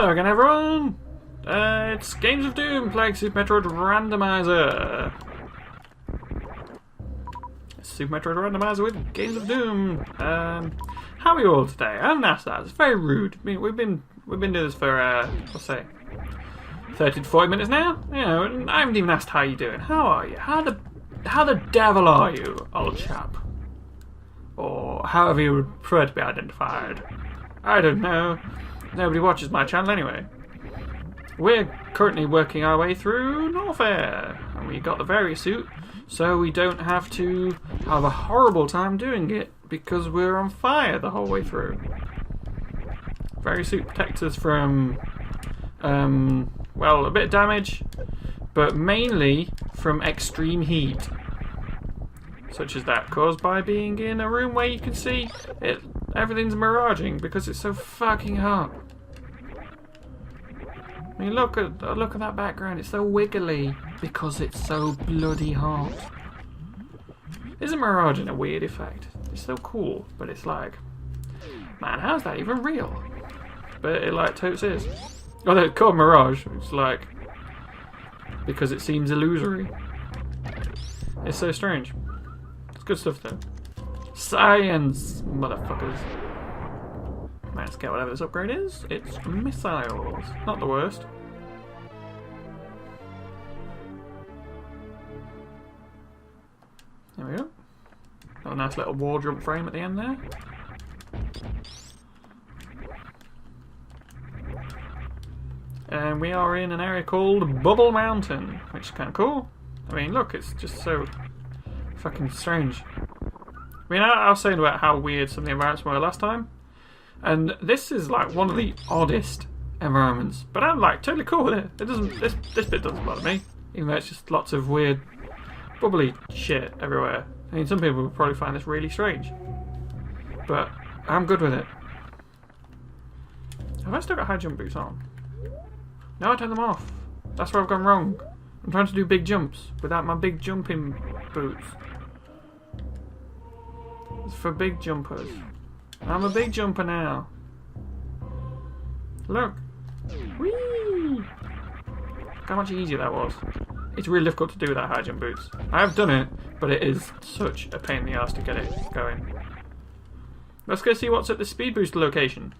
Hello again, everyone! It's Games of Doom playing Super Metroid Randomizer. Super Metroid Randomizer with Games of Doom. How are you all today? I haven't asked that. It's very rude. I mean, we've been doing this for let's say 30 to 40 minutes now. You know, and I haven't even asked how you're doing. How are you? How the devil are you, old chap? Or however you would prefer to be identified. I don't know. Nobody watches my channel anyway. We're currently working our way through Norfair, and we got the Vari suit, so we don't have to have a horrible time doing it because we're on fire the whole way through. Vari suit protects us from, well, a bit of damage, but mainly from extreme heat, such as that caused by being in a room where you can see everything's miraging because it's so fucking hot. I mean, look at that background. It's so wiggly because it's so bloody hot. Isn't miraging a weird effect? It's so cool, but it's like, man, how's that even real? But it like totes is. Although it's called mirage, it's like because it seems illusory. It's so strange. It's good stuff though. Science, motherfuckers. Let's get whatever this upgrade is. It's missiles. Not the worst. There we go. Got a nice little wall jump frame at the end there. And we are in an area called Bubble Mountain, which is kind of cool. I mean, look, it's just so fucking strange. I mean, I was saying about how weird some of the environments were last time. And this is like one of the oddest environments, but I'm like totally cool with it. It doesn't. This bit doesn't bother me, even though it's just lots of weird, bubbly shit everywhere. I mean, some people would probably find this really strange, but I'm good with it. Have I still got high jump boots on? No, I turned them off. That's where I've gone wrong. I'm trying to do big jumps without my big jumping boots. It's for big jumpers. I'm a big jumper now. Look. Whee! Look how much easier that was. It's really difficult to do without high jump boots. I have done it, but it is such a pain in the ass to get it going. Let's go see what's at the speed booster location.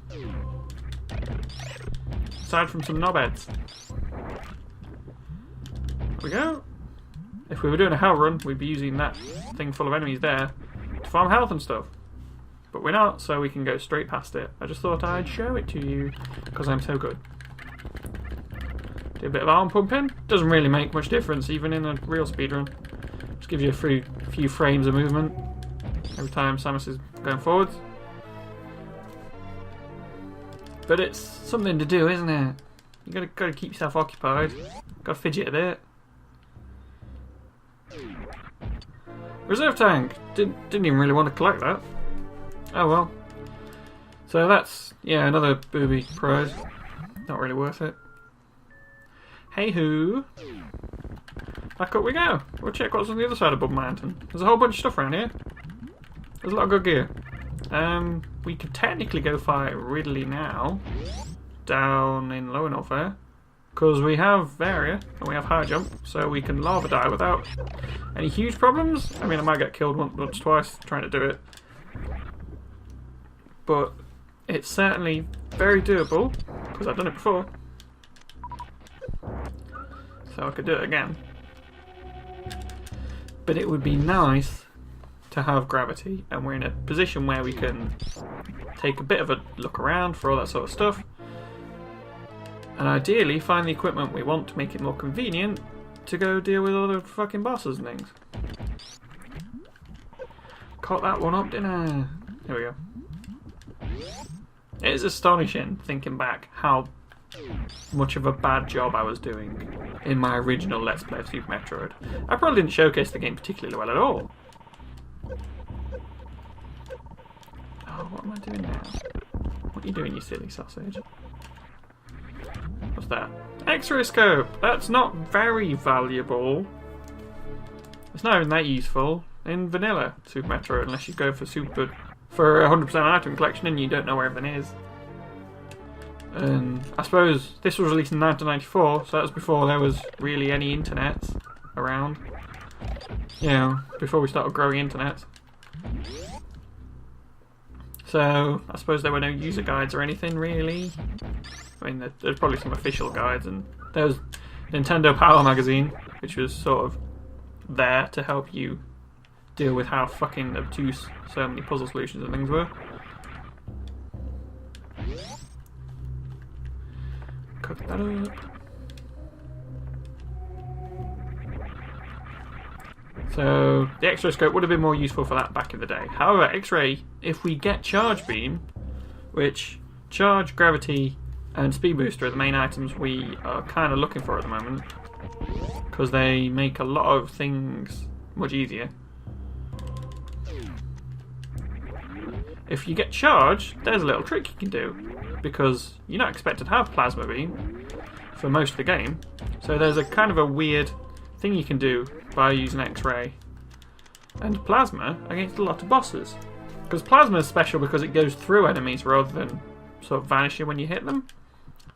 Aside from some knobheads. There we go. If we were doing a hell run, we'd be using that thing full of enemies there to farm health and stuff. But we're not, so we can go straight past it. I just thought I'd show it to you, because I'm so good. Do a bit of arm pumping. Doesn't really make much difference, even in a real speedrun. Just gives you a few frames of movement every time Samus is going forwards. But it's something to do, isn't it? You gotta keep yourself occupied. Gotta fidget a bit. Reserve tank. Didn't even really want to collect that. Oh well. So that's, yeah, another booby prize. Not really worth it. Hey hoo. Back up we go. We'll check what's on the other side of Bubble Mountain. There's a whole bunch of stuff around here. There's a lot of good gear. We could technically go fight Ridley now. Down in Lower Norfair. Because we have Varia and we have high jump. So we can lavadive without any huge problems. I mean, I might get killed once, twice trying to do it. But it's certainly very doable, because I've done it before. So I could do it again. But it would be nice to have gravity, and we're in a position where we can take a bit of a look around for all that sort of stuff. And ideally find the equipment we want to make it more convenient to go deal with other fucking bosses and things. Caught that one up, didn't I? Here we go. It is astonishing, thinking back, how much of a bad job I was doing in my original Let's Play of Super Metroid. I probably didn't showcase the game particularly well at all. Oh, what am I doing now? What are you doing, you silly sausage? What's that? X-ray scope! That's not very valuable. It's not even that useful in vanilla Super Metroid, unless you go for 100% item collection and you don't know where everything is. And I suppose this was released in 1994, so that was before there was really any internet around. You know, before we started growing internet. So I suppose there were no user guides or anything really. I mean, there's probably some official guides, and there was Nintendo Power Magazine, which was sort of there to help you deal with how fucking obtuse so many puzzle solutions and things were. Cook that up. So the X-ray scope would have been more useful for that back in the day. However, X-ray, if we get charge beam, which charge, gravity, and speed booster are the main items we are kind of looking for at the moment, because they make a lot of things much easier. If you get charge, there's a little trick you can do, because you're not expected to have plasma beam for most of the game. So there's a kind of a weird thing you can do by using X-ray and plasma against a lot of bosses. Because plasma is special because it goes through enemies rather than sort of vanishing when you hit them.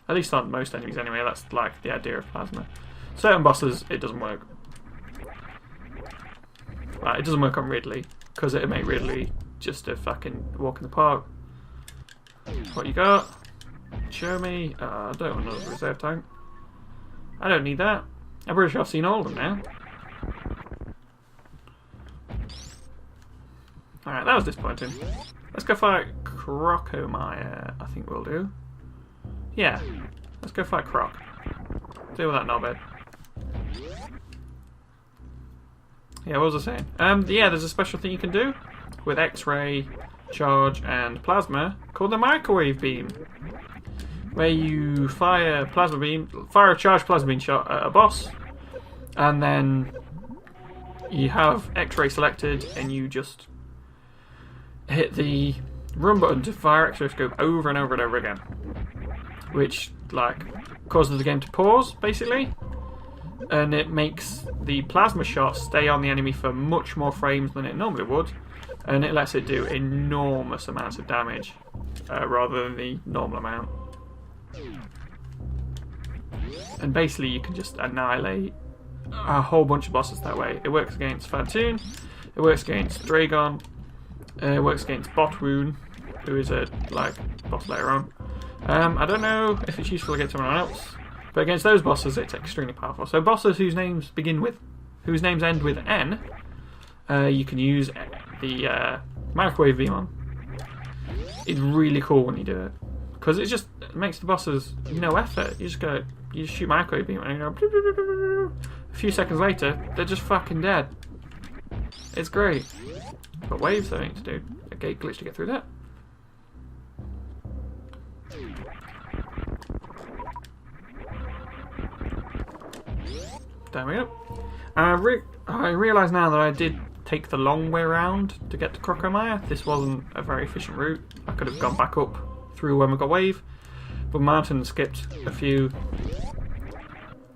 At least on most enemies anyway, that's like the idea of plasma. Certain bosses, it doesn't work. Like, it doesn't work on Ridley, because it'd make Ridley just a fucking walk in the park. What you got? Show me. I don't want another reserve tank. I don't need that. I'm pretty sure I've seen all of them now. Alright, that was disappointing. Let's go fight Crocomire, I think we'll do. Yeah, let's go fight Croc. Deal with that knobhead. Yeah, what was I saying? Yeah, there's a special thing you can do with X-ray, charge, and plasma called the microwave beam, where you fire a charged plasma beam shot at a boss, and then you have X-ray selected, and you just hit the run button to fire X-ray scope over and over and over again, which like causes the game to pause basically, and it makes the plasma shot stay on the enemy for much more frames than it normally would, and it lets it do enormous amounts of damage rather than the normal amount. And basically you can just annihilate a whole bunch of bosses that way. It works against Phantoon, it works against Dragon, it works against Botwoon, who is a boss later on. I don't know if it's useful against someone else, but against those bosses it's extremely powerful. So bosses whose names end with N, you can use the microwave beam on. It's really cool when you do it, because it just makes the bosses no effort. You just shoot microwave beam and you go. A few seconds later, they're just fucking dead. It's great. But waves though, I need to do a gate glitch to get through that. There we go. I realise now that I did take the long way around to get to Crocomire. This wasn't a very efficient route. I could have gone back up through when we got wave, but Mountain skipped a few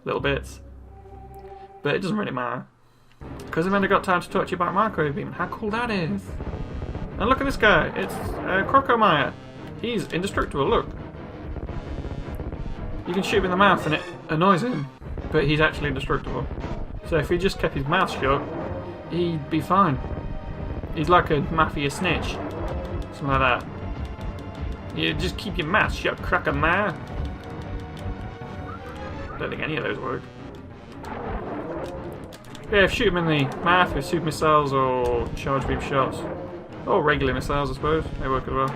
little bits. But it doesn't really matter, because I've only got time to talk to you about microwave beam and how cool that is. And look at this guy, it's Crocomire. He's indestructible, look. You can shoot him in the mouth and it annoys him, but he's actually indestructible. So if he just kept his mouth shut, he'd be fine. He's like a mafia snitch, something like that. You just keep your mouth shut, Crocomire. Don't think any of those work. Yeah, if you shoot him in the mouth with super missiles or charge beam shots, or regular missiles I suppose, they work as well,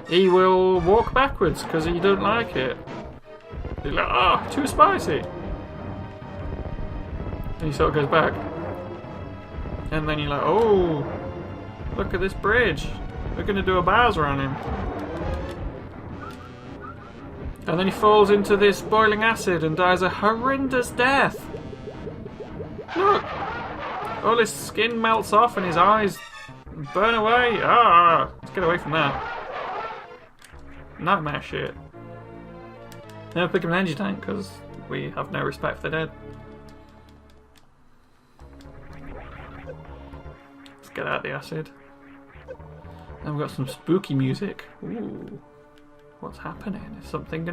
he will walk backwards because he don't like it. He's like, ah, too spicy. And he sort of goes back. And then you're like, oh, look at this bridge. We're going to do a Bowser on him. And then he falls into this boiling acid and dies a horrendous death. Look! All his skin melts off and his eyes burn away. Ah! Let's get away from that. Nightmare shit. Never pick up an energy tank because we have no respect for the dead. Let's get out of the acid. And we've got some spooky music. Ooh. What's happening? Is something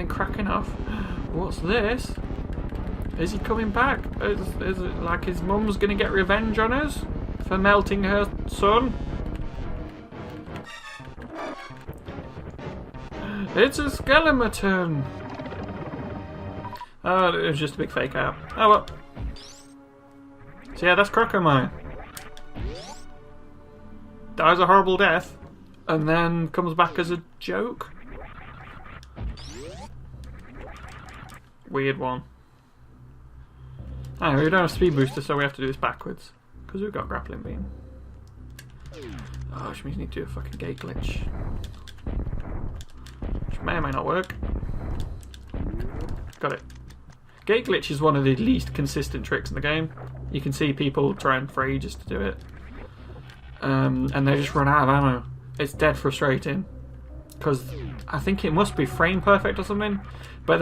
cracking off? What's this? Is he coming back? Is it like his mum's gonna get revenge on us for melting her son? It's a skeleton! Oh, it was just a big fake out. Oh well. So yeah, that's Crocomire. Dies a horrible death, and then comes back as a joke. Weird one. Anyway, we don't have speed booster, so we have to do this backwards. Because we've got grappling beam. Oh, which means we need to do a fucking gate glitch. Which may or may not work. Got it. Gate glitch is one of the least consistent tricks in the game. You can see people trying for ages to do it. And they just run out of ammo. It's dead frustrating. Because I think it must be frame perfect or something. But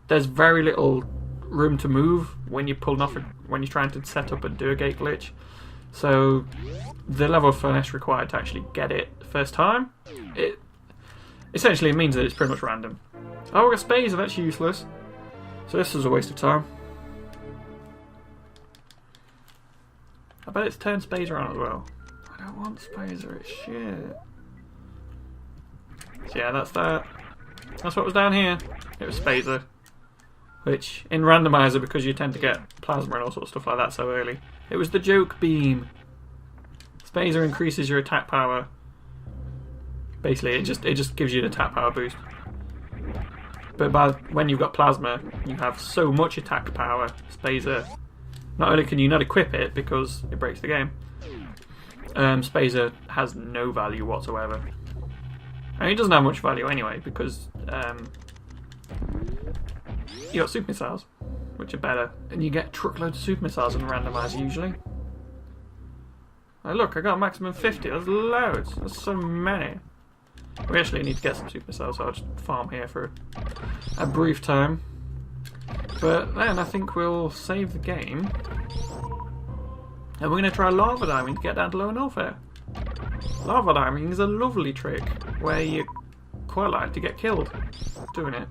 there's very little room to move when you're pulling off when you're trying to set up and do a gate glitch. So the level of finesse required to actually get it first time, it essentially means that it's pretty much random. Oh, we got Spazer, that's useless. So this is a waste of time. I bet it's turned Spazer on as well. I don't want Spazer, it's shit. So yeah, that's that. That's what was down here. It was Spazer. Which, in Randomizer, because you tend to get plasma and all sorts of stuff like that so early, it was the joke beam. Spazer increases your attack power. Basically, it just gives you an attack power boost. But when you've got plasma, you have so much attack power. Spazer, not only can you not equip it because it breaks the game, Spazer has no value whatsoever. And it doesn't have much value anyway because you got super missiles, which are better, and you get truckloads of super missiles in the randomizer usually. Oh look, I got a maximum 50. That's loads. That's so many. We actually need to get some super missiles, so I'll just farm here for a brief time. But then I think we'll save the game, and we're going to try lava diving to get down to lower welfare. Lava diving is a lovely trick where you quite like to get killed doing it.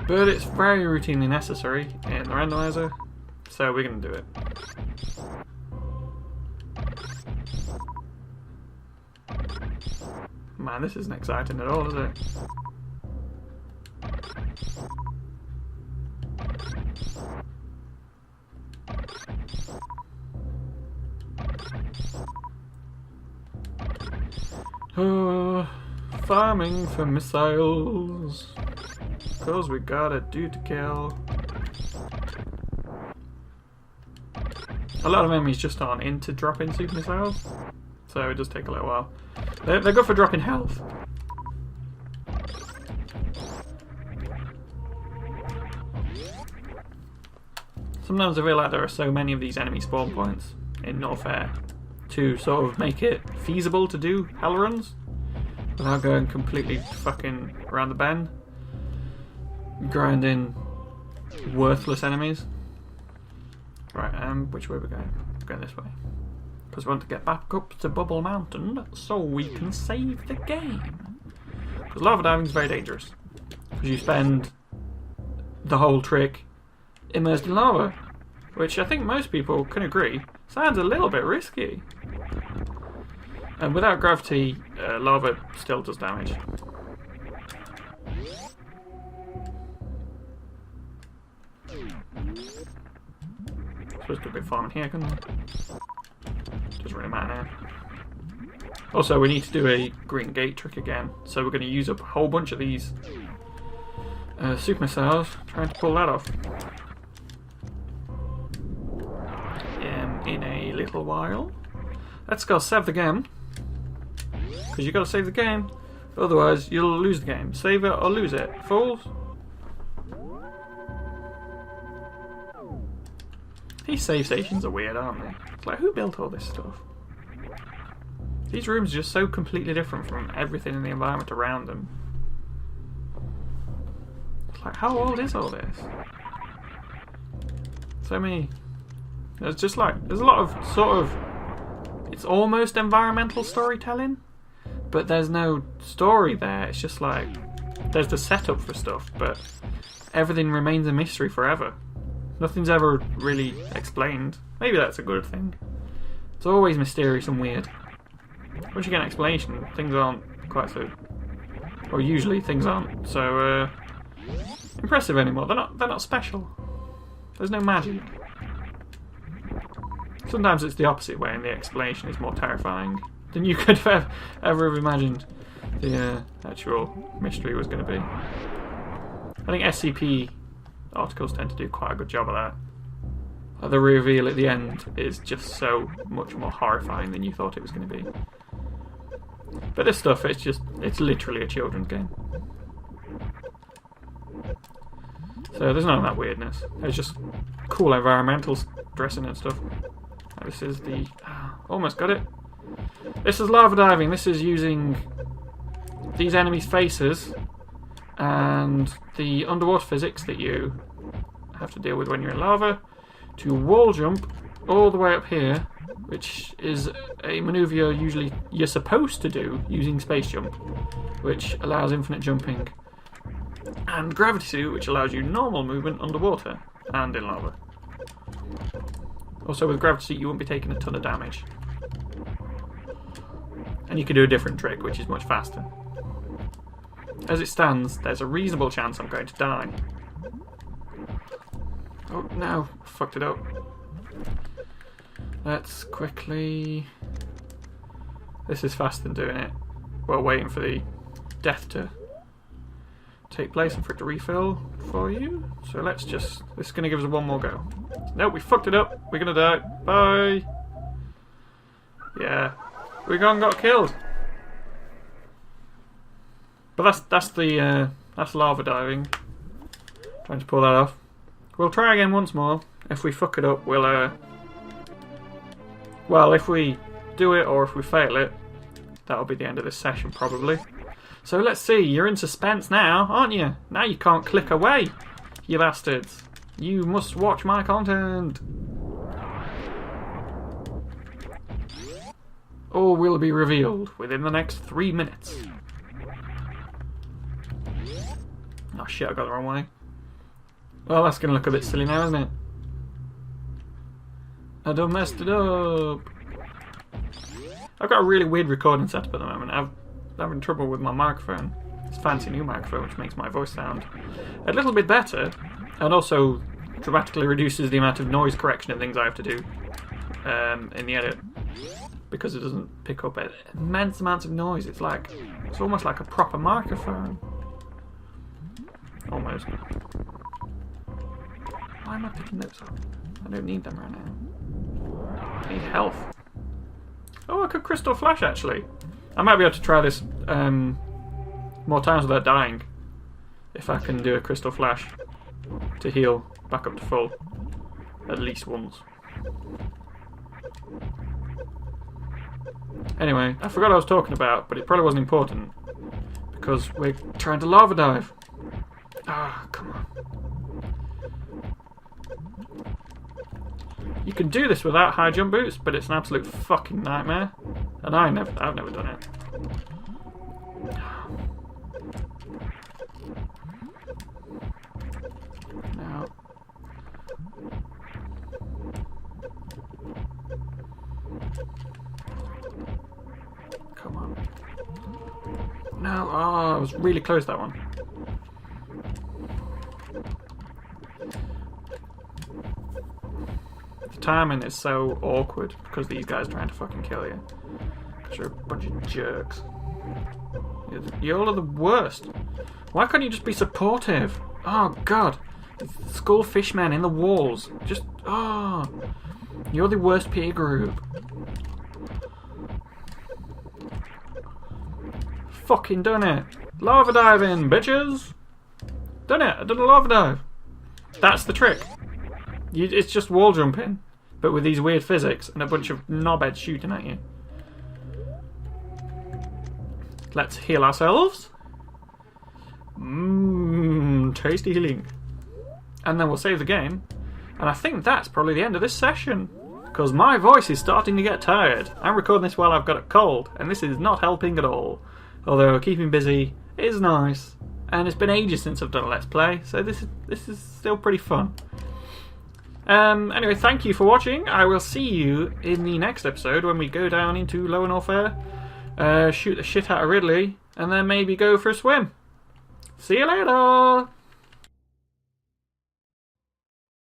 But it's very routinely necessary in the randomizer, so we're going to do it. Man, this isn't exciting at all, is it? Farming for missiles. Cause we got a dude to kill. A lot of enemies just aren't into dropping super missiles, so it does take a little while. They're good for dropping health. Sometimes I feel like there are so many of these enemy spawn points in Norfair to sort of make it feasible to do hell runs without going completely fucking around the bend, grinding worthless enemies. Right, which way are we going? We're going this way. Because we want to get back up to Bubble Mountain so we can save the game. Because lava diving is very dangerous. Because you spend the whole trick immersed in lava, which I think most people can agree sounds a little bit risky. And without gravity, lava still does damage. Supposed to be farming here, couldn't I? Doesn't really matter now. Also, we need to do a green gate trick again, so we're going to use up a whole bunch of these super missiles trying to pull that off. In a little while. Let's go save the game. Because you've got to save the game, otherwise you'll lose the game. Save it or lose it, fools. These save stations are weird, aren't they? It's like, who built all this stuff? These rooms are just so completely different from everything in the environment around them. It's like, how old is all this? So many. There's just like, there's a lot of sort of it's almost environmental storytelling, but there's no story there. It's just like there's the setup for stuff, but everything remains a mystery forever. Nothing's ever really explained. Maybe that's a good thing. It's always mysterious and weird. Once you get an explanation, things aren't quite so, or usually things aren't so impressive anymore. They're not special. There's no magic. Sometimes it's the opposite way, and the explanation is more terrifying than you could have ever have imagined the actual mystery was going to be. I think SCP articles tend to do quite a good job of that. The reveal at the end is just so much more horrifying than you thought it was going to be. But this stuff, it's literally a children's game. So there's none of that weirdness. There's just cool environmental dressing and stuff. This is the... almost got it. This is lava diving. This is using these enemies' faces and the underwater physics that you have to deal with when you're in lava to wall jump all the way up here, which is a manoeuvre you're supposed to do using space jump, which allows infinite jumping, and gravity suit, which allows you normal movement underwater and in lava. Also with gravity suit you won't be taking a ton of damage. And you can do a different trick, which is much faster. As it stands, there's a reasonable chance I'm going to die. Oh no, fucked it up. Let's quickly... This is faster than doing it while waiting for the death to take place and for it to refill for you. So let's just... This is going to give us one more go. Nope, we fucked it up. We're going to die. Bye. Yeah. We got killed. But that's lava diving. Trying to pull that off. We'll try again once more. If we fuck it up, we'll well, if we do it or if we fail it, that'll be the end of this session probably. So let's see. You're in suspense now, aren't you? Now you can't click away, you bastards. You must watch my content. All will be revealed within the next 3 minutes. Oh shit, I got the wrong way. Well, that's going to look a bit silly now, isn't it? I done messed it up. I've got a really weird recording setup at the moment. I'm having trouble with my microphone. It's a fancy new microphone which makes my voice sound a little bit better, and also dramatically reduces the amount of noise correction and things I have to do in the edit, because it doesn't pick up immense amounts of noise. It's almost like a proper microphone. Almost. Why am I picking those up? I don't need them right now. I need health. Oh, I could crystal flash actually. I might be able to try this more times without dying. If I can do a crystal flash to heal back up to full. At least once. Anyway, I forgot what I was talking about, but it probably wasn't important. Because we're trying to lava dive. Ah, come on. You can do this without high jump boots, but it's an absolute fucking nightmare. And I've never done it. Now. Come on. No, oh, I was really close that one. The timing is so awkward because these guys are trying to fucking kill you. Because you're a bunch of jerks. You all are the worst. Why can't you just be supportive? Oh god. Skull fishmen in the walls. Just, oh. You're the worst peer group. Fucking done it. Lava diving, bitches. Done it. I done a lava dive. That's the trick. It's just wall jumping, but with these weird physics and a bunch of knobheads shooting at you. Let's heal ourselves. Tasty healing. And then we'll save the game. And I think that's probably the end of this session. because my voice is starting to get tired. I'm recording this while I've got a cold, and this is not helping at all. Although keeping busy is nice, and it's been ages since I've done a Let's Play, so this is still pretty fun. Anyway, thank you for watching. I will see you in the next episode when we go down into Lower North Air, shoot the shit out of Ridley, and then maybe go for a swim. See you later!